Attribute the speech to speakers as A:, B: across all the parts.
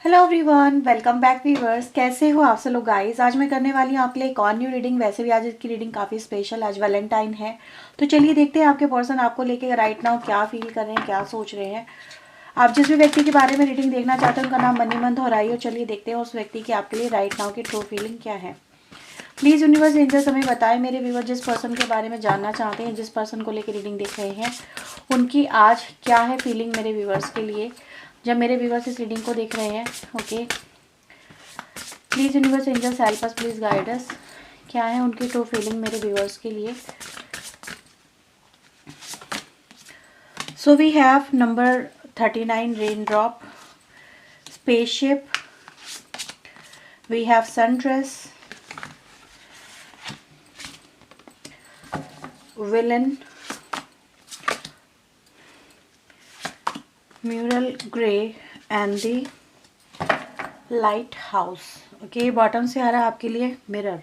A: Hello everyone, welcome back viewers. कैसे हो आप सब लोग गाइस। आज मैं करने वाली हूँ आपके लिए एक और न्यू रीडिंग। वैसे भी आज की रीडिंग काफ़ी स्पेशल, आज वैलेंटाइन है। तो चलिए देखते हैं आपके पर्सन आपको लेके राइट नाउ क्या फील कर रहे हैं, क्या सोच रहे हैं। आप जिस भी व्यक्ति के बारे में रीडिंग देखना चाहते हैं उनका नाम मनी मन दोहराइए। चलिए देखते हैं उस व्यक्ति की आपके लिए राइट नाउ की ट्रू फीलिंग क्या है। प्लीज़ यूनिवर्स एंजल्स हमें बताएं मेरे व्यूअर जिस पर्सन के बारे में जानना चाहते हैं, जिस पर्सन को लेकर रीडिंग देख रहे हैं, उनकी आज क्या है फीलिंग मेरे व्यूअर्स के लिए जब मेरे व्यूअर्स इस रीडिंग को देख रहे हैं। Okay, please universe angels help us, please guide us. क्या है उनकी ट्रू फीलिंग मेरे व्यूअर्स के लिए। So we have number 39 raindrop, spaceship, we have sundress, villain, mural grey and the lighthouse. Okay, bottom से आ रहा है आपके लिए मिरर।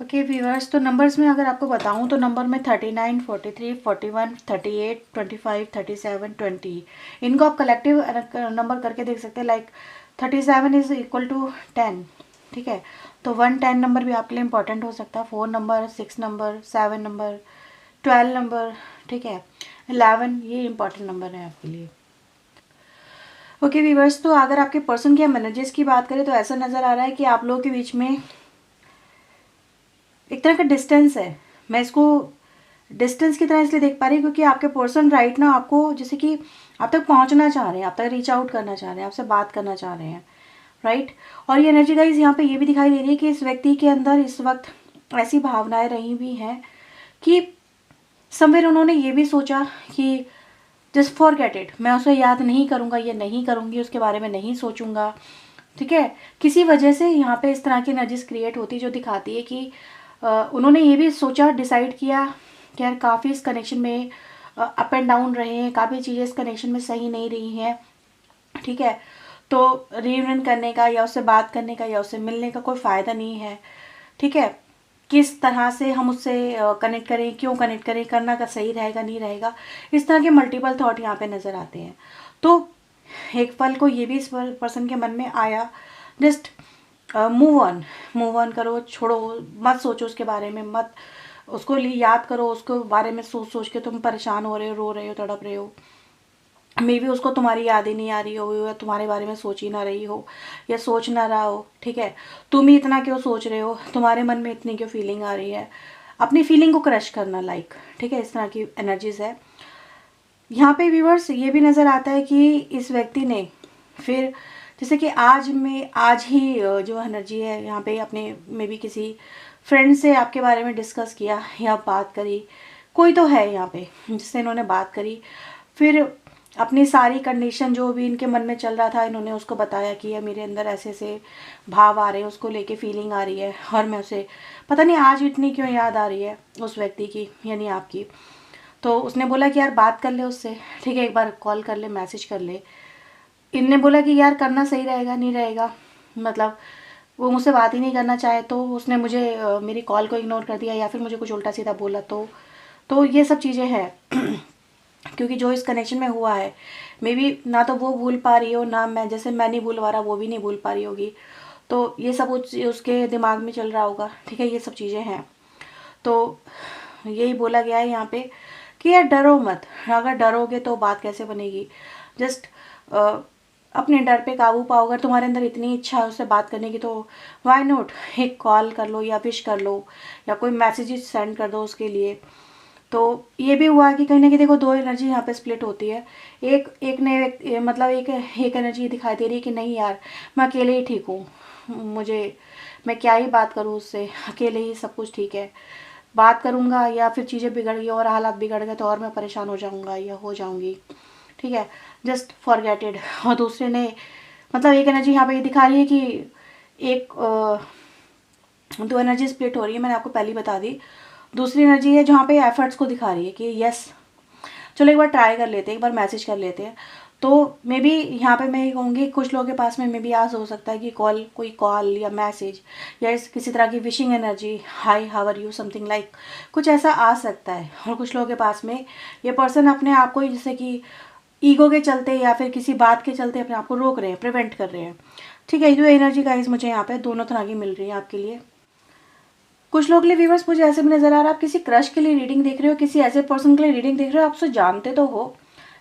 A: ओके व्यूअर्स, तो नंबर्स में अगर आपको बताऊं तो नंबर में 39, 43, 41, 38, 25, 37, 20, इनको आप कलेक्टिव नंबर करके देख सकते हैं। लाइक 37 इज इक्वल टू 10, ठीक है। तो 110 नंबर भी आपके लिए इंपॉर्टेंट हो सकता है। 4 नंबर, 6 नंबर, 7 नंबर, 12 नंबर, ठीक है, 11, ये इंपॉर्टेंट नंबर है आपके लिए। ओके व्यूअर्स, तो अगर आपके पर्सन की हम एनर्जीज की बात करें तो ऐसा नज़र आ रहा है कि आप लोगों के बीच में एक तरह का डिस्टेंस है। मैं इसको डिस्टेंस की तरह इसलिए देख पा रही हूँ क्योंकि आपके पर्सन राइट ना आपको जैसे कि आप तक पहुँचना चाह रहे हैं, आप तक रीच आउट करना चाह रहे हैं, आपसे बात करना चाह रहे हैं, राइट। और ये एनर्जी गाइज यहाँ पे ये भी दिखाई दे रही है कि इस व्यक्ति के अंदर इस वक्त ऐसी भावनाएं रही भी हैं कि समवेयर उन्होंने ये भी सोचा कि जस्ट फॉरगेट इट, मैं उसे याद नहीं करूँगा, ये नहीं करूँगी, उसके बारे में नहीं सोचूंगा, ठीक है। किसी वजह से यहाँ पे इस तरह की एनर्जीज क्रिएट होती जो दिखाती है कि उन्होंने ये भी सोचा, डिसाइड किया कि यार काफ़ी इस कनेक्शन में अप एंड डाउन रहे हैं, काफ़ी चीज़ें इस कनेक्शन में सही नहीं रही हैं, ठीक है। तो रियूनियन करने का या उससे बात करने का या उससे मिलने का कोई फ़ायदा नहीं है, ठीक है। किस तरह से हम उससे कनेक्ट करें, क्यों कनेक्ट करें, करना का सही रहेगा नहीं रहेगा, इस तरह के मल्टीपल थॉट यहाँ पे नज़र आते हैं। तो एक पल को ये भी इस पर्सन के मन में आया, जस्ट मूव ऑन करो, छोड़ो, मत सोचो उसके बारे में, मत उसको याद करो, उसके बारे में सोच सोच के तुम परेशान हो रहे हो, रो रहे हो, तड़प रहे हो। मे बी उसको तुम्हारी याद ही नहीं आ रही हो या तुम्हारे बारे में सोच ही ना रही हो या सोच ना रहा हो, ठीक है। तुम ही इतना क्यों सोच रहे हो, तुम्हारे मन में इतनी क्यों फीलिंग आ रही है, अपनी फीलिंग को क्रश करना, लाइक, ठीक है, इस तरह की एनर्जीज है यहाँ पे। व्यूअर्स ये भी नज़र आता है कि इस व्यक्ति ने फिर जैसे कि आज ही जो एनर्जी है यहाँ पे अपने में भी किसी फ्रेंड से आपके बारे में डिस्कस किया या बात करी, कोई तो है यहाँ पे जिससे इन्होंने बात करी, फिर अपनी सारी कंडीशन जो भी इनके मन में चल रहा था इन्होंने उसको बताया कि ये मेरे अंदर ऐसे ऐसे भाव आ रहे हैं, उसको लेके फीलिंग आ रही है और मैं उसे पता नहीं आज इतनी क्यों याद आ रही है उस व्यक्ति की यानी आपकी। तो उसने बोला कि यार बात कर ले उससे, ठीक है, एक बार कॉल कर ले, मैसेज कर ले। इनने बोला कि यार करना सही रहेगा नहीं रहेगा, मतलब वो मुझसे बात ही नहीं करना चाहे तो उसने मुझे मेरी कॉल को इग्नोर कर दिया या फिर मुझे कुछ उल्टा सीधा बोला तो ये सब चीज़ें हैं क्योंकि जो इस कनेक्शन में हुआ है मे बी ना तो वो भूल पा रही हो ना मैं, जैसे मैं नहीं भूल पा रहा वो भी नहीं भूल पा रही होगी। तो ये सब उसके दिमाग में चल रहा होगा, ठीक है, ये सब चीज़ें हैं। तो यही बोला गया है यहाँ पे कि यार डरो मत, अगर डरोगे तो बात कैसे बनेगी। जस्ट अपने डर पे काबू पाओ, अगर तुम्हारे अंदर इतनी इच्छा है उससे बात करने की तो व्हाई नॉट एक कॉल कर लो या विश कर लो या कोई मैसेज सेंड कर दो उसके लिए। तो ये भी हुआ कि कहीं ना कहीं देखो दो एनर्जी यहाँ पे स्प्लिट होती है। एक एक ने मतलब एक एनर्जी दिखाई दे रही है कि नहीं यार मैं अकेले ही ठीक हूँ, मुझे मैं क्या ही बात करूँ उससे, अकेले ही सब कुछ ठीक है, बात करूँगा या फिर चीज़ें बिगड़ गई और हालात बिगड़ गए तो और मैं परेशान हो जाऊँगा या हो जाऊँगी, ठीक है, जस्ट फॉरगेटेड। और दूसरे ने मतलब एक एनर्जी यहाँ पे ये दिखा रही है कि एक दो एनर्जी स्प्लिट हो रही है, मैंने आपको पहले ही बता दी। दूसरी एनर्जी है जहाँ पे एफर्ट्स को दिखा रही है कि यस चलो एक बार ट्राई कर लेते हैं, एक बार मैसेज कर लेते हैं। तो मे बी यहाँ पे मैं ये कहूँगी कुछ लोगों के पास में मे बी आज हो सकता है कि कोई कॉल या मैसेज या किसी तरह की wishing energy, hi how are you, something like कुछ ऐसा आ सकता है। और कुछ लोगों के पास में ये पर्सन अपने आप को ही जैसे कि ईगो के चलते या फिर किसी बात के चलते अपने आप को रोक रहे हैं, प्रिवेंट कर रहे हैं। ठीक है, जो एनर्जी गाइस मुझे यहाँ पे दोनों तरह की मिल रही है आपके लिए। कुछ लोग के लिए व्यूअर्स मुझे ऐसे भी नजर आ रहा है आप किसी क्रश के लिए रीडिंग देख रहे हो, किसी ऐसे पर्सन के लिए रीडिंग देख रहे हो, आप उसे जानते तो हो,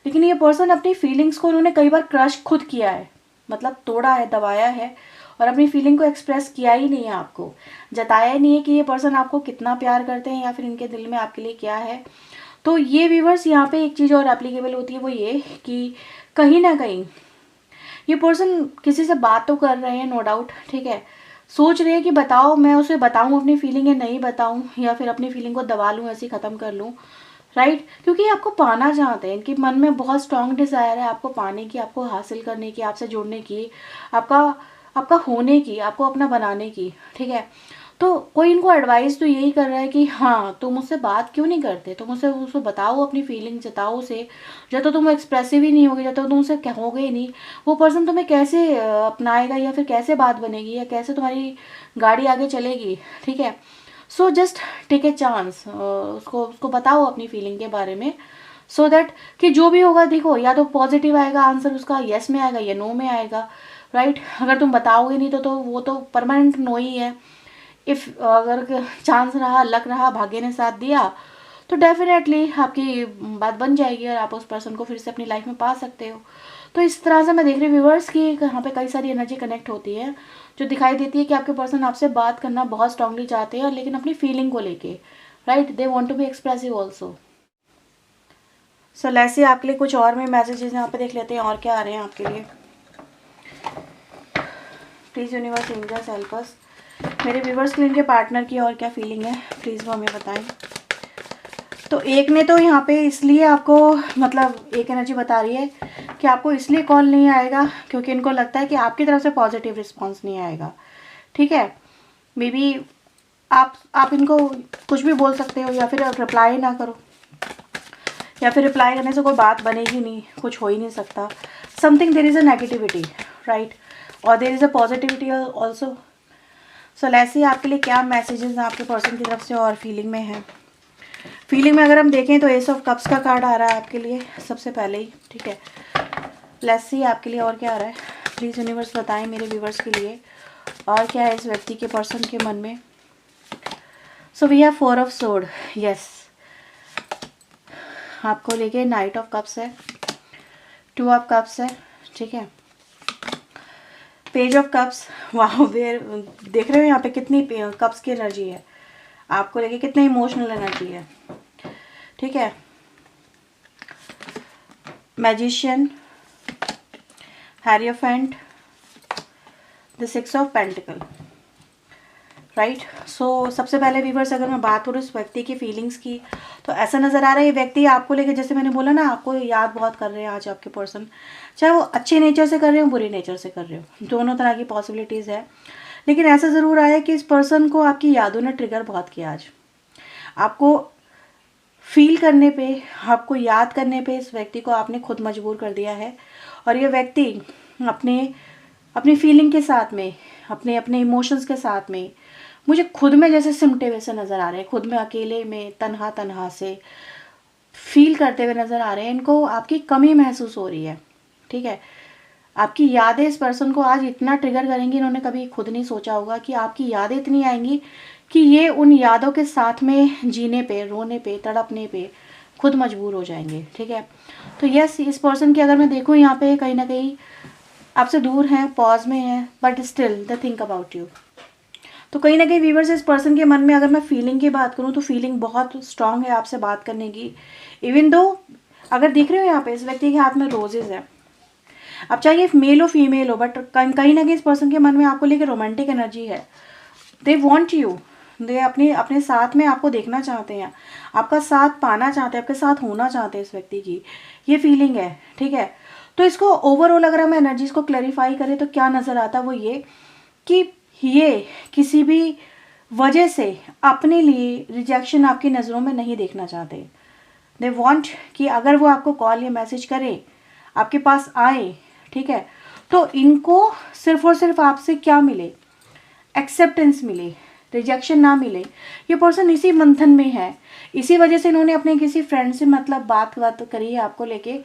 A: लेकिन ये पर्सन अपनी फीलिंग्स को उन्होंने कई बार क्रश खुद किया है, मतलब तोड़ा है, दबाया है, और अपनी फीलिंग को एक्सप्रेस किया ही नहीं है, आपको जताया ही नहीं है कि ये पर्सन आपको कितना प्यार करते हैं या फिर इनके दिल में आपके लिए क्या है। तो ये व्यूअर्स यहाँ पे एक चीज़ और एप्लीकेबल होती है, वो ये कि कहीं ना कहीं ये पर्सन किसी से बात तो कर रहे हैं, नो डाउट, ठीक है, सोच रहे हैं कि बताओ, मैं उसे बताऊं अपनी फीलिंग या नहीं बताऊं, या फिर अपनी फीलिंग को दबा लूं, ऐसे ख़त्म कर लूं, राइट। क्योंकि ये आपको पाना चाहते हैं, इनके मन में बहुत स्ट्रांग डिज़ायर है आपको पाने की, आपको हासिल करने की, आपसे जुड़ने की, आपका आपका होने की, आपको अपना बनाने की, ठीक है। तो कोई इनको एडवाइस तो यही कर रहा है कि हाँ तुम मुझसे बात क्यों नहीं करते, तुम मुझसे उसको बताओ, अपनी फीलिंग जताओ उसे। जब तो तुम एक्सप्रेसिव ही नहीं होगे, जब तक तुम उसे कहोगे ही नहीं, वो पर्सन तुम्हें कैसे अपनाएगा, या फिर कैसे बात बनेगी, या कैसे तुम्हारी गाड़ी आगे चलेगी, ठीक है। So just take a chance, उसको बताओ अपनी फीलिंग के बारे में, सो दैट कि जो भी होगा, देखो या तो पॉजिटिव आएगा आंसर उसका, येस में आएगा या नो में आएगा, राइट। अगर तुम बताओगे नहीं तो वो तो परमानेंट नो ही है। इफ़ अगर चांस रहा, लक रहा, भाग्य ने साथ दिया, तो डेफिनेटली आपकी बात बन जाएगी और आप उस पर्सन को फिर से अपनी लाइफ में पा सकते हो। तो इस तरह से मैं देख रही हूँ व्यूअर्स कि यहाँ पे कई सारी एनर्जी कनेक्ट होती है, जो दिखाई देती है कि आपके पर्सन आपसे बात करना बहुत स्ट्रांगली चाहते हैं, लेकिन अपनी फीलिंग को लेके, right, they want to be expressive also. So let's see आपके लिए कुछ और में मैसेजेस यहाँ पे देख लेते हैं और क्या आ रहे हैं आपके लिए। Please universe angels help us, मेरे व्यूवर्स के लिए इनके पार्टनर की और क्या फीलिंग है प्लीज़ वो हमें बताएं। तो एक ने तो यहाँ पे इसलिए आपको, मतलब एक एनर्जी बता रही है कि आपको इसलिए कॉल नहीं आएगा क्योंकि इनको लगता है कि आपकी तरफ से पॉजिटिव रिस्पांस नहीं आएगा, ठीक है। मे बी आप इनको कुछ भी बोल सकते हो, या फिर रिप्लाई ना करो, या फिर रिप्लाई करने से कोई बात बनेगी नहीं, कुछ हो ही नहीं सकता। Something there is a negativity, right, और there is a positivity also. So let's see आपके लिए क्या मैसेजेस आपके पर्सन की तरफ से और फीलिंग में है। फीलिंग में अगर हम देखें तो एस ऑफ कप्स का कार्ड आ रहा है आपके लिए सबसे पहले ही, ठीक है। लेट्स सी आपके लिए और क्या आ रहा है, प्लीज़ यूनिवर्स बताएं मेरे व्यूवर्स के लिए और क्या है इस व्यक्ति के पर्सन के मन में। So we have 4 of sword, yes, आपको लेके नाइट ऑफ कप्स है, 2 ऑफ कप्स है, ठीक है, पेज ऑफ कप्स, वाह, देख रहे हो यहाँ पे कितनी कप्स की एनर्जी है, आपको लेके कितनी इमोशनल एनर्जी है, ठीक है। Magician, hierophant, the 6 of pentacle, right. So सबसे पहले व्यूवर्स अगर मैं बात करूँ इस व्यक्ति की फीलिंग्स की, तो ऐसा नज़र आ रहा है ये व्यक्ति आपको लेके, जैसे मैंने बोला ना, आपको याद बहुत कर रहे हैं आज आपके पर्सन, चाहे वो अच्छे नेचर से कर रहे हो, बुरे नेचर से कर रहे हो, दोनों तरह की पॉसिबिलिटीज़ है। लेकिन ऐसा ज़रूर आया कि इस पर्सन को आपकी यादों ने ट्रिगर बहुत किया आज, आपको फील करने पे, आपको याद करने पे इस व्यक्ति को आपने खुद मजबूर कर दिया है। और ये व्यक्ति अपनी फीलिंग के साथ में, अपने इमोशंस के साथ में, मुझे खुद में जैसे सिमटे हुए से नज़र आ रहे हैं, खुद में अकेले में तन्हा से फील करते हुए नज़र आ रहे हैं। इनको आपकी कमी महसूस हो रही है, ठीक है। आपकी यादें इस पर्सन को आज इतना ट्रिगर करेंगी, इन्होंने कभी खुद नहीं सोचा होगा कि आपकी यादें इतनी आएंगी कि ये उन यादों के साथ में जीने पे, रोने पे, तड़पने पे खुद मजबूर हो जाएंगे, ठीक है। तो यस, इस पर्सन की अगर मैं देखूँ यहाँ पे कहीं ना कहीं आपसे दूर हैं, पॉज में हैं, but still the think about you. तो कहीं ना कहीं व्यूअर्स इस पर्सन के मन में अगर मैं फीलिंग की बात करूँ तो फीलिंग बहुत स्ट्रांग है आपसे बात करने की। इवन दो अगर देख रहे हो यहाँ पे इस व्यक्ति के हाथ में रोजेज है, अब चाहे मेल हो फीमेल हो, बट कहीं ना कहीं इस पर्सन के मन में आपको लेकर रोमांटिक एनर्जी है। दे वॉन्ट यू, दे अपने साथ में आपको देखना चाहते हैं, आपका साथ पाना चाहते हैं, आपके साथ होना चाहते हैं, इस व्यक्ति की ये फीलिंग है, ठीक है। तो इसको ओवरऑल अगर हम एनर्जीज को क्लैरिफाई करें तो क्या नज़र आता है वो ये कि ये किसी भी वजह से अपने लिए रिजेक्शन आपकी नज़रों में नहीं देखना चाहते। दे वॉन्ट कि अगर वो आपको कॉल या मैसेज करें, आपके पास आए, ठीक है, तो इनको सिर्फ और सिर्फ आपसे क्या मिले, एक्सेप्टेंस मिले, रिजेक्शन ना मिले। ये पर्सन इसी मंथन में है, इसी वजह से इन्होंने अपने किसी फ्रेंड से मतलब बात करी है आपको लेके,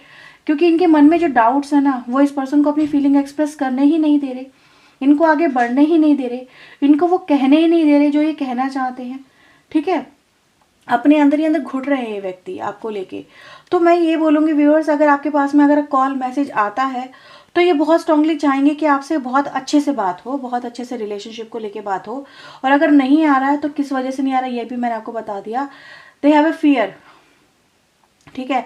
A: क्योंकि इनके मन में जो डाउट्स है ना, वो इस पर्सन को अपनी फीलिंग एक्सप्रेस करने ही नहीं दे रहे, इनको आगे बढ़ने ही नहीं दे रहे, इनको वो कहने ही नहीं दे रहे जो ये कहना चाहते हैं। ठीक है, अपने अंदर ही अंदर घुट रहे हैं ये व्यक्ति आपको लेके। तो मैं ये बोलूँगी व्यूअर्स, अगर आपके पास में अगर कॉल मैसेज आता है तो ये बहुत स्ट्रांगली चाहेंगे कि आपसे बहुत अच्छे से बात हो, बहुत अच्छे से रिलेशनशिप को लेके बात हो। और अगर नहीं आ रहा है तो किस वजह से नहीं आ रहा है ये भी मैंने आपको बता दिया। They have a fear. ठीक है,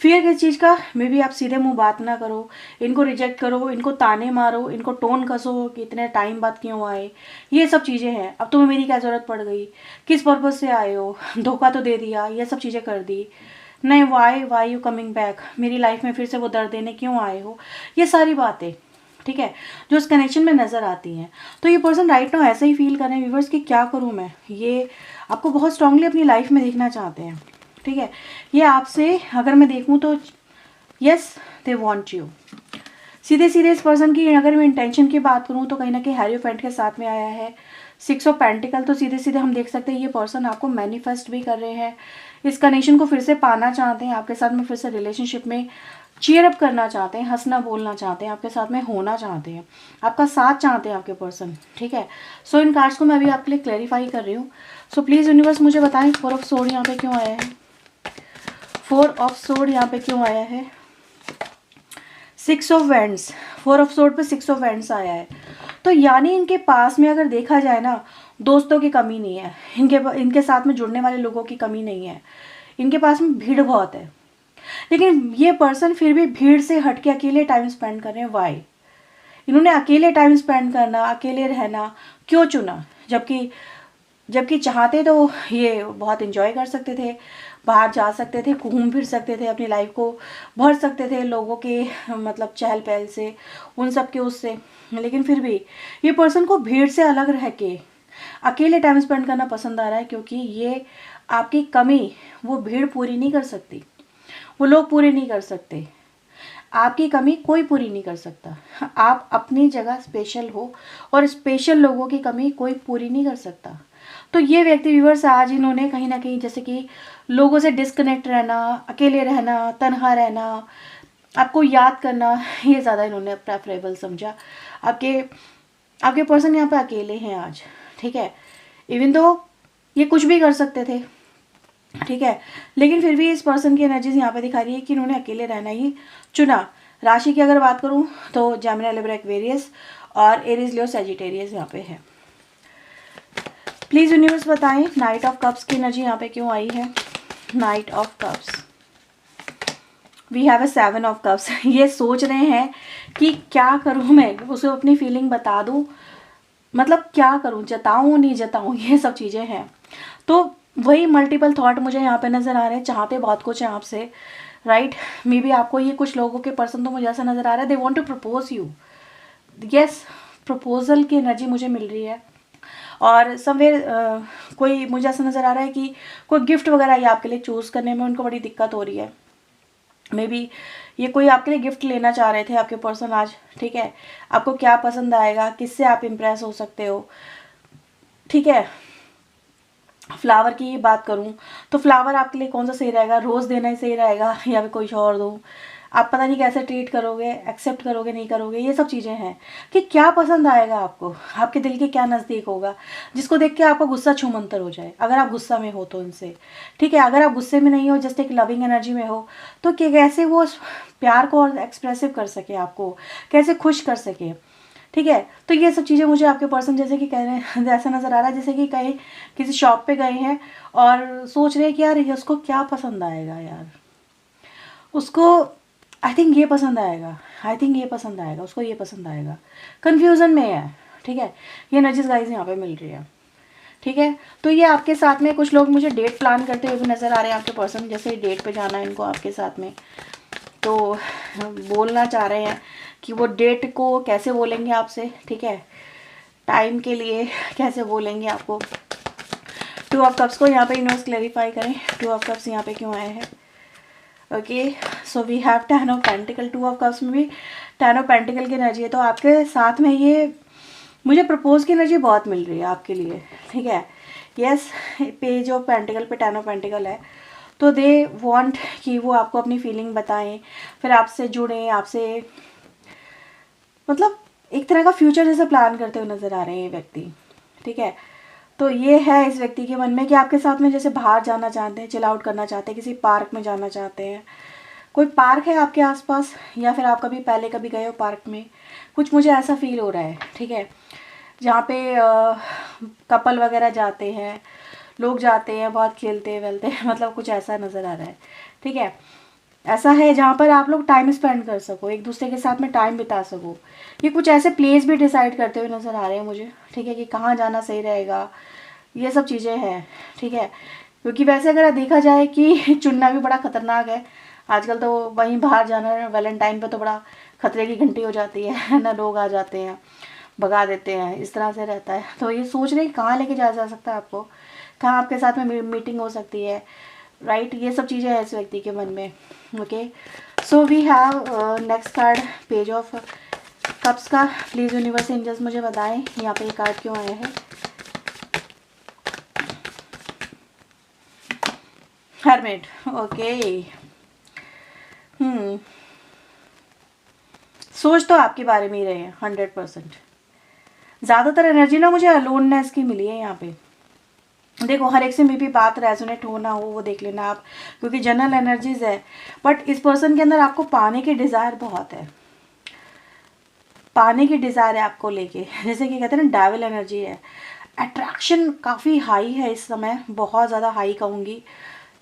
A: फियर किस चीज़ का, मे बी आप सीधे मुंह बात ना करो, इनको रिजेक्ट करो, इनको ताने मारो, इनको टोन कसो कि इतने टाइम बाद क्यों आए, ये सब चीज़ें हैं। अब तुम्हें मेरी क्या ज़रूरत पड़ गई, किस पर्पज़ से आए हो, धोखा तो दे दिया, ये सब चीज़ें कर दी, नहीं वाई यू कमिंग बैक, मेरी लाइफ में फिर से वो दर्द देने क्यों आए हो, ये सारी बातें, ठीक है, जो उस कनेक्शन में नज़र आती हैं। तो ये पर्सन राइट नाउ ऐसा ही फील कर रहे हैं व्यूवर्स कि क्या करूँ मैं, ये आपको बहुत स्ट्रांगली अपनी लाइफ में देखना चाहते हैं। ठीक है, ये आपसे अगर मैं देखूँ तो यस दे वांट यू। सीधे सीधे इस पर्सन की अगर मैं इंटेंशन की बात करूँ तो कहीं ना कहीं हैरियोफेंट के साथ में आया है 6 ऑफ पेंटिकल। तो सीधे सीधे हम देख सकते हैं ये पर्सन आपको मैनिफेस्ट भी कर रहे हैं, इस कनेक्शन को फिर से पाना चाहते हैं, आपके साथ में फिर से रिलेशनशिप में चीयर अप करना चाहते हैं, हंसना बोलना चाहते हैं, आपके साथ में होना चाहते हैं, आपका साथ चाहते हैं आपके पर्सन। ठीक है, सो इन कार्ड्स को मैं अभी आपके लिए क्लैरिफाई कर रही हूँ। सो प्लीज़ यूनिवर्स मुझे बताएं 4 ऑफ सोर्ड यहाँ पे क्यों आया है, 4 ऑफ सोर्ड यहाँ पे क्यों आया है, 6 ऑफ वैंड्स, 4 ऑफ सोर्ड पे 6 ऑफ वैंड्स आया है। तो यानी इनके पास में अगर देखा जाए ना, दोस्तों की कमी नहीं है, इनके साथ में जुड़ने वाले लोगों की कमी नहीं है, इनके पास में भीड़ बहुत है, लेकिन ये पर्सन फिर भी भीड़ से हट के अकेले टाइम स्पेंड कर रहे हैं। वाई, इन्होंने अकेले टाइम स्पेंड करना, अकेले रहना क्यों चुना, जबकि चाहते तो ये बहुत एंजॉय कर सकते थे, बाहर जा सकते थे, घूम फिर सकते थे, अपनी लाइफ को भर सकते थे लोगों के मतलब चहल पहल से, उन सब के उससे, लेकिन फिर भी ये पर्सन को भीड़ से अलग रह के अकेले टाइम स्पेंड करना पसंद आ रहा है, क्योंकि ये आपकी कमी वो भीड़ पूरी नहीं कर सकती, वो लोग पूरे नहीं कर सकते, आपकी कमी कोई पूरी नहीं कर सकता। आप अपनी जगह स्पेशल हो और स्पेशल लोगों की कमी कोई पूरी नहीं कर सकता। तो ये व्यक्ति व्यूअर्स आज इन्होंने कहीं ना कहीं जैसे कि लोगों से डिस्कनेक्ट रहना, अकेले रहना, तन्हा रहना, आपको याद करना, ये ज़्यादा इन्होंने प्रेफरेबल समझा। आपके पर्सन यहाँ पे अकेले हैं आज। ठीक है, इवन तो ये कुछ भी कर सकते थे, ठीक है, लेकिन फिर भी इस पर्सन की एनर्जीज यहाँ पे दिखा रही है कि इन्होंने अकेले रहना ही चुना। राशि की अगर बात करूँ तो जेमिनी, लिब्रा, एक्वेरियस और एरीज, लियो, सैजिटेरियस यहाँ पे है। प्लीज़ यूनिवर्स बताएं नाइट ऑफ कप्स की एनर्जी यहाँ पे क्यों आई है। Knight of cups, we have a 7 of cups. ये सोच रहे हैं कि क्या करूँ मैं, उसे अपनी फीलिंग बता दूँ, मतलब क्या करूँ, जताऊँ नहीं जताऊँ, ये सब चीज़ें हैं। तो वही मल्टीपल थॉट मुझे यहाँ पे नज़र आ रहे हैं, चाहते बहुत कुछ है आपसे, राइट। मे बी आपको ये कुछ लोगों के पर्सन तो मुझे ऐसा नज़र आ रहा है they want to propose you, yes, proposal की एनर्जी मुझे मिल रही है। और समवेयर कोई मुझे ऐसा नज़र आ रहा है कि कोई गिफ्ट वगैरह ये आपके लिए चूज़ करने में उनको बड़ी दिक्कत हो रही है। मे बी ये कोई आपके लिए गिफ्ट लेना चाह रहे थे आपके पर्सन आज। ठीक है, आपको क्या पसंद आएगा, किससे आप इम्प्रेस हो सकते हो। ठीक है, फ्लावर की बात करूं तो फ्लावर आपके लिए कौन सा सही रहेगा, रोज़ देना ही सही रहेगा या फिर कोई और दूं, आप पता नहीं कैसे ट्रीट करोगे, एक्सेप्ट करोगे नहीं करोगे, ये सब चीज़ें हैं कि क्या पसंद आएगा आपको, आपके दिल के क्या नज़दीक होगा जिसको देख के आपका गुस्सा छूमंतर हो जाए, अगर आप गुस्सा में हो तो इनसे। ठीक है, अगर आप गुस्से में नहीं हो, जस्ट एक लविंग एनर्जी में हो, तो कैसे वो प्यार को और एक्सप्रेसिव कर सके, आपको कैसे खुश कर सके। ठीक है, तो ये सब चीज़ें मुझे आपके पर्सन जैसे कि कह रहे हैं, ऐसा नज़र आ रहा है जैसे कि कहीं किसी शॉप पे गए हैं और सोच रहे हैं कि यार ये उसको क्या पसंद आएगा, यार उसको आई थिंक ये पसंद आएगा, आई थिंक ये पसंद आएगा, उसको ये पसंद आएगा, कन्फ्यूज़न में है। ठीक है, ये एनर्जीज गाइस यहाँ पे मिल रही है। ठीक है, तो ये आपके साथ में कुछ लोग मुझे डेट प्लान करते हुए भी नज़र आ रहे हैं आपके पर्सन, जैसे डेट पे जाना है इनको आपके साथ में, तो बोलना चाह रहे हैं कि वो डेट को कैसे बोलेंगे आपसे। ठीक है, टाइम के लिए कैसे बोलेंगे आपको। 2 ऑफ कप्स को यहाँ पे यूनिवर्स क्लैरिफाई करें, 2 ऑफ कप्स यहाँ पे क्यों आए हैं। Okay, so we have 10 of pentacle, 2 of cups में भी 10 ऑफ पेंटिकल की एनर्जी है। तो आपके साथ में ये मुझे प्रपोज की एनर्जी बहुत मिल रही है आपके लिए। ठीक है, यस, पेज ऑफ पेंटिकल पे 10 ऑफ पेंटिकल है, तो दे वांट कि वो आपको अपनी फीलिंग बताएं, फिर आपसे जुड़ें, आपसे मतलब एक तरह का फ्यूचर जैसे प्लान करते हुए नज़र आ रहे हैं ये व्यक्ति, ठीक है। तो ये है इस व्यक्ति के मन में कि आपके साथ में जैसे बाहर जाना चाहते हैं, चिल आउट करना चाहते हैं, किसी पार्क में जाना चाहते हैं। कोई पार्क है आपके आसपास, या फिर आप कभी पहले कभी गए हो पार्क में, कुछ मुझे ऐसा फील हो रहा है, ठीक है। जहाँ पे कपल वगैरह जाते हैं, लोग जाते हैं, बहुत खेलते वेलते हैं, मतलब कुछ ऐसा नज़र आ रहा है, ठीक है। ऐसा है जहाँ पर आप लोग टाइम स्पेंड कर सको, एक दूसरे के साथ में टाइम बिता सको। ये कुछ ऐसे प्लेस भी डिसाइड करते हुए नज़र आ रहे हैं मुझे, ठीक है, कि कहाँ जाना सही रहेगा, ये सब चीज़ें हैं, ठीक है। क्योंकि वैसे अगर देखा जाए कि चुनना भी बड़ा ख़तरनाक है आजकल, तो वहीं बाहर जाना वैलेंटाइन पे तो बड़ा खतरे की घंटी हो जाती है ना, लोग आ जाते हैं, भगा देते हैं, इस तरह से रहता है। तो ये सोच रहे हैं कहाँ लेके जाया जा सकता है आपको, कहाँ आपके साथ में मीटिंग हो सकती है, राइट। ये सब चीज़ें हैं इस व्यक्ति के मन में। Okay, so we have next card, page of cups का। प्लीज़ यूनिवर्स एंजल्स मुझे बताएं यहाँ पे ये कार्ड क्यों आया है। Hermit, okay. सोच तो आपके बारे में ही रहे हैं 100%। ज़्यादातर एनर्जी ना मुझे अलोननेस की मिली है यहाँ पे। देखो हर एक से मे भी बात रेजोनेट हो ना हो, वो देख लेना आप, क्योंकि जनरल एनर्जीज है। बट इस पर्सन के अंदर आपको पाने की डिज़ायर बहुत है, पाने की डिज़ायर है आपको लेके, जैसे कि कहते हैं ना डेविल एनर्जी है। अट्रैक्शन काफ़ी हाई है इस समय, बहुत ज़्यादा हाई कहूँगी,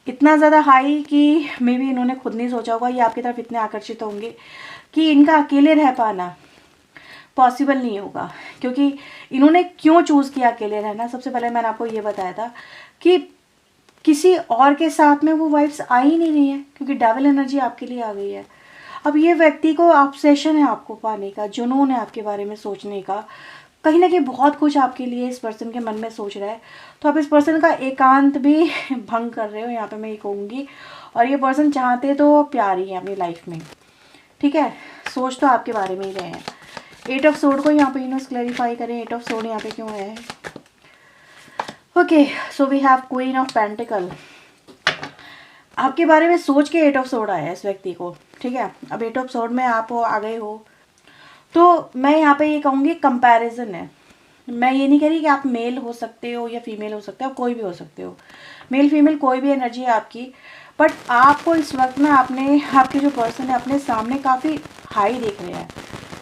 A: इतना ज़्यादा हाई कि मे बी इन्होंने खुद नहीं सोचा होगा ये आपकी तरफ इतने आकर्षित होंगे कि इनका अकेले रह पाना पॉसिबल नहीं होगा। क्योंकि इन्होंने क्यों चूज़ किया अकेले रहना, सबसे पहले मैंने आपको ये बताया था कि किसी और के साथ में वो वाइब्स आ ही नहीं रही है, क्योंकि डेविल एनर्जी आपके लिए आ गई है। अब ये व्यक्ति को ऑब्सेशन है आपको पाने का, जुनून है आपके बारे में सोचने का, कहीं ना कहीं बहुत कुछ आपके लिए इस पर्सन के मन में सोच रहा है। तो आप इस पर्सन का एकांत भी भंग कर रहे हो यहाँ पे, मैं ये कहूँगी। और ये पर्सन चाहते तो प्यार ही है अपनी लाइफ में, ठीक है। सोच तो आपके बारे में ही रहे हैं। 8 ऑफ सोर्ड को यहाँ पे यूनिवर्स क्लैरिफाई करें, 8 ऑफ सोर्ड यहाँ पे क्यों आया है। Okay, so we have queen of pentacle. आपके बारे में सोच के 8 ऑफ सोर्ड आया है इस व्यक्ति को, ठीक है। अब 8 ऑफ सोर्ड में आप आ गए हो, तो मैं यहाँ पे ये कहूँगी कंपैरिजन है। मैं ये नहीं कह रही कि आप मेल हो सकते हो या फीमेल हो सकते हो, कोई भी हो सकते हो, मेल फीमेल कोई भी एनर्जी है आपकी। बट आपको इस वक्त ना अपने, आपके जो पर्सन है अपने सामने काफ़ी हाई देख रहे हैं,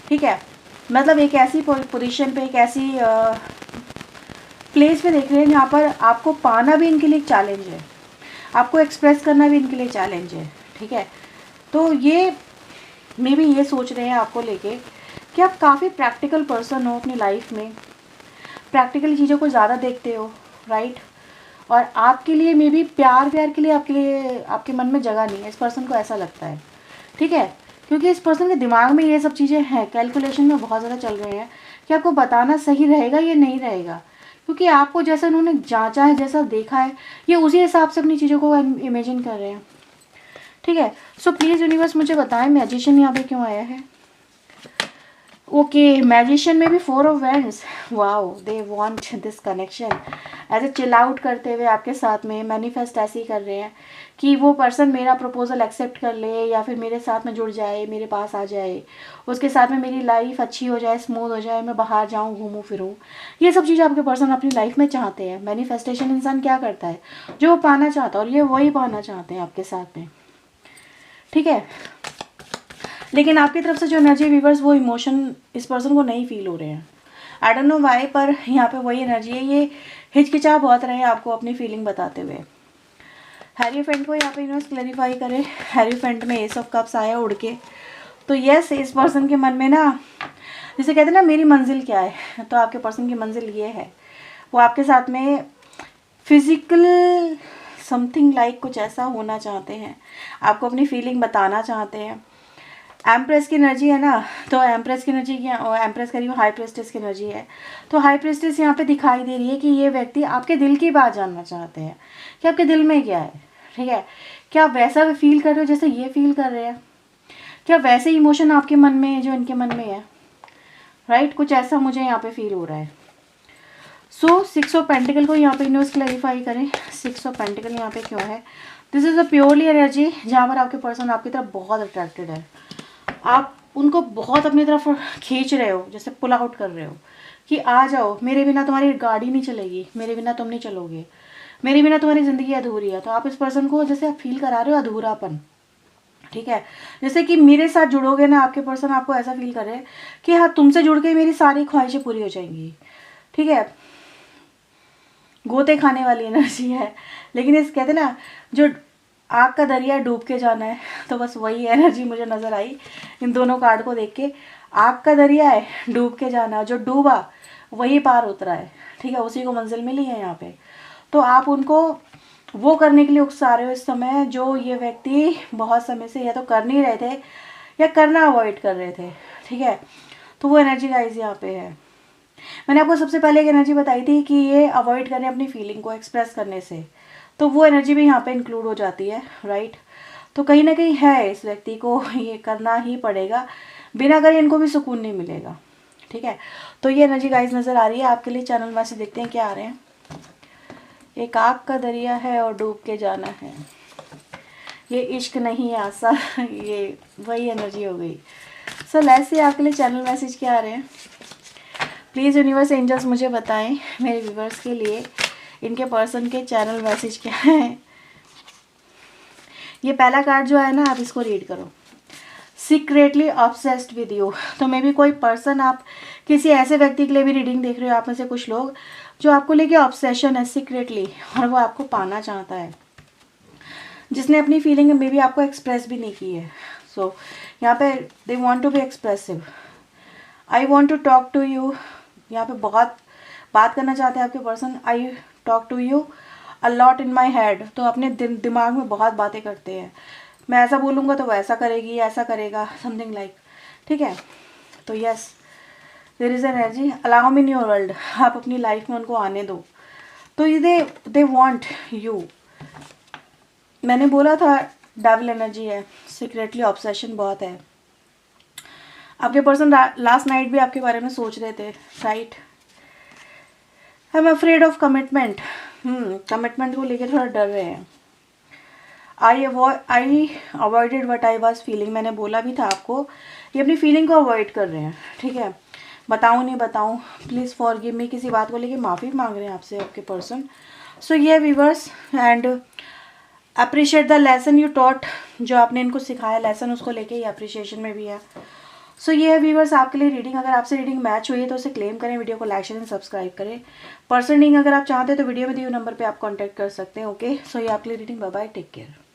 A: ठीक है। मतलब एक ऐसी पोजीशन पे, एक ऐसी प्लेस पे देख रहे हैं जहाँ पर आपको पाना भी इनके लिए चैलेंज है, आपको एक्सप्रेस करना भी इनके लिए चैलेंज है, ठीक है। तो ये मे भी ये सोच रहे हैं आपको लेके कि आप काफ़ी प्रैक्टिकल पर्सन हो अपनी लाइफ में, प्रैक्टिकल चीज़ों को ज़्यादा देखते हो, राइट। और आपके लिए मे भी प्यार के लिए आपके मन में जगह नहीं है, इस पर्सन को ऐसा लगता है, ठीक है। क्योंकि इस पर्सन के दिमाग में ये सब चीज़ें हैं, कैलकुलेशन में बहुत ज़्यादा चल रहे हैं कि आपको बताना सही रहेगा या नहीं रहेगा। क्योंकि आपको जैसा उन्होंने जांचा है, जैसा देखा है, ये उसी हिसाब से अपनी चीज़ों को इमेजिन कर रहे हैं, ठीक है। सो प्लीज़ यूनिवर्स मुझे बताएं मैजिशियन यहाँ पे क्यों आया है। ओके, मैजिशियन में भी 4 of wands. Wow, they want this connection, ऐसे चिल आउट करते हुए आपके साथ में मैनिफेस्ट ऐसे ही कर रहे हैं कि वो पर्सन मेरा प्रपोजल एक्सेप्ट कर ले, या फिर मेरे साथ में जुड़ जाए, मेरे पास आ जाए, उसके साथ में मेरी लाइफ अच्छी हो जाए, स्मूथ हो जाए, मैं बाहर जाऊँ, घूमूँ फिरूँ। ये सब चीज़ें आपके पर्सन अपनी लाइफ में चाहते हैं। मैनिफेस्टेशन इंसान क्या करता है, जो वो पाना चाहता है, और ये वही पाना चाहते हैं आपके साथ में, ठीक है। लेकिन आपकी तरफ से जो एनर्जी व्यूवर्स, वो इमोशन इस पर्सन को नहीं फील हो रहे हैं। आई डोंट नो वाई, पर यहाँ पे वही एनर्जी है, ये हिचकिचा बहुत रहे हैं आपको अपनी फीलिंग बताते हुए। हैरीफेंट को यहाँ पे यूनिवर्स क्लैरिफाई करे। हैरीफेंट में एस ऑफ कप्स आया उड़ के। तो यस, इस पर्सन के मन में ना, जिसे कहते हैं ना मेरी मंजिल क्या है, तो आपके पर्सन की मंजिल ये है, वो आपके साथ में फिजिकल समथिंग लाइक कुछ ऐसा होना चाहते हैं, आपको अपनी फीलिंग बताना चाहते हैं। एम्प्रेस की एनर्जी है ना, तो एम्प्रेस की एनर्जी एम्प्रेस करीब हाई प्रेस्टिस की एनर्जी है। तो हाई प्रेस्टिस यहाँ पे दिखाई दे रही है कि ये व्यक्ति आपके दिल की बात जानना चाहते हैं कि आपके दिल में क्या है, ठीक है। क्या आप वैसा फील कर रहे हो जैसे ये फील कर रहे हैं, क्या वैसे इमोशन आपके मन में है जो इनके मन में है, राइट। कुछ ऐसा मुझे यहाँ पे फील हो रहा है। सो 6 ऑफ पेंटिकल को यहाँ पे यूनिवर्स क्लैरिफाई करें, 6 ऑफ पेंटिकल यहाँ पे क्यों है। This is a purely energy जहाँ पर आपके पर्सन आपकी तरफ बहुत अट्रैक्टेड है, आप उनको बहुत अपनी तरफ खींच रहे हो, जैसे पुल आउट कर रहे हो कि आ जाओ, मेरे बिना तुम्हारी गाड़ी नहीं चलेगी, मेरे बिना तुम नहीं चलोगे, मेरे बिना तुम्हारी ज़िंदगी अधूरी है। तो आप इस पर्सन को जैसे आप फील करा रहे हो अधूरापन, ठीक है। जैसे कि मेरे साथ जुड़ोगे ना, आपके पर्सन आपको ऐसा फील कर रहे हैं कि हाँ तुमसे जुड़ के मेरी सारी ख्वाहिशें पूरी हो जाएंगी, ठीक है। गोते खाने वाली एनर्जी है, लेकिन इस कहते ना जो आग का दरिया डूब के जाना है, तो बस वही एनर्जी मुझे नज़र आई इन दोनों कार्ड को देख के। आग का दरिया है, डूब के जाना है, जो डूबा वही पार उतरा है, ठीक है, उसी को मंजिल मिली है यहाँ पे। तो आप उनको वो करने के लिए उकसा रहे हो इस समय जो ये व्यक्ति बहुत समय से या तो कर नहीं रहे थे या करना अवॉइड कर रहे थे, ठीक है। तो वो एनर्जी गाइस यहाँ पे है। मैंने आपको सबसे पहले एक एनर्जी बताई थी कि ये अवॉइड करें अपनी फीलिंग को एक्सप्रेस करने से, तो वो एनर्जी भी यहाँ पे इंक्लूड हो जाती है, राइट। तो कहीं ना कहीं है इस व्यक्ति को ये करना ही पड़ेगा, बिना करे इनको भी सुकून नहीं मिलेगा, ठीक है। तो ये एनर्जी गाइस नज़र आ रही है आपके लिए। चैनल में से देखते हैं क्या आ रहे हैं। एक आग का दरिया है और डूब के जाना है, ये इश्क नहीं आसा, ये वही एनर्जी हो गई। सो ऐसे आपके लिए चैनल मैसेज क्या आ रहे हैं, प्लीज़ यूनिवर्स एंजल्स मुझे बताएं मेरे व्यूवर्स के लिए इनके पर्सन के चैनल मैसेज क्या है। ये पहला कार्ड जो है ना, आप इसको रीड करो, सीक्रेटली ऑब्सेस्ड विद यू। तो मे बी कोई पर्सन, आप किसी ऐसे व्यक्ति के लिए भी रीडिंग देख रहे हो, आप में से कुछ लोग जो आपको लेके ऑब्सेशन है सीक्रेटली, और वो आपको पाना चाहता है, जिसने अपनी फीलिंग मे बी आपको एक्सप्रेस भी नहीं की है। सो यहाँ पे they want to be expressive, I want to talk to you, यहाँ पे बहुत बात करना चाहते हैं आपके person. I talk to you a lot in my head, तो अपने दिमाग में बहुत बातें करते हैं, मैं ऐसा बोलूँगा तो वो ऐसा करेगी, ऐसा करेगा, समथिंग लाइक, ठीक है। तो yes, there is energy, allow me in your world, आप अपनी लाइफ में उनको आने दो। तो ये दे वॉन्ट यू, मैंने बोला था डेविल एनर्जी है, सीक्रेटली ऑब्सेशन बहुत है। आपके पर्सन लास्ट नाइट भी आपके बारे में सोच रहे थे, right. I am afraid of commitment, commitment को लेके थोड़ा डर रहे हैं। I avoided what I was feeling, मैंने बोला भी था आपको, ये अपनी फीलिंग को अवॉइड कर रहे हैं, ठीक है। बताऊँ नहीं बताऊँ, प्लीज़ फॉरगिव मी, किसी बात को लेके माफ़ी मांग रहे हैं आपसे आपके पर्सन। सो ये viewers, and appreciate the lesson you taught, जो आपने इनको सिखाया लेसन, उसको लेके ये अप्रिशिएशन में भी है। सो ये है व्यूवर्स आपके लिए रीडिंग। अगर आपसे रीडिंग मैच हुई है तो उसे क्लेम करें, वीडियो को लाइक शेयर एंड सब्सक्राइब करें। पर्सन रीडिंग अगर आप चाहते हैं तो वीडियो में दिए नंबर पे आप कांटेक्ट कर सकते हैं, ओके। सो ये आपके लिए reading, bye bye, take care.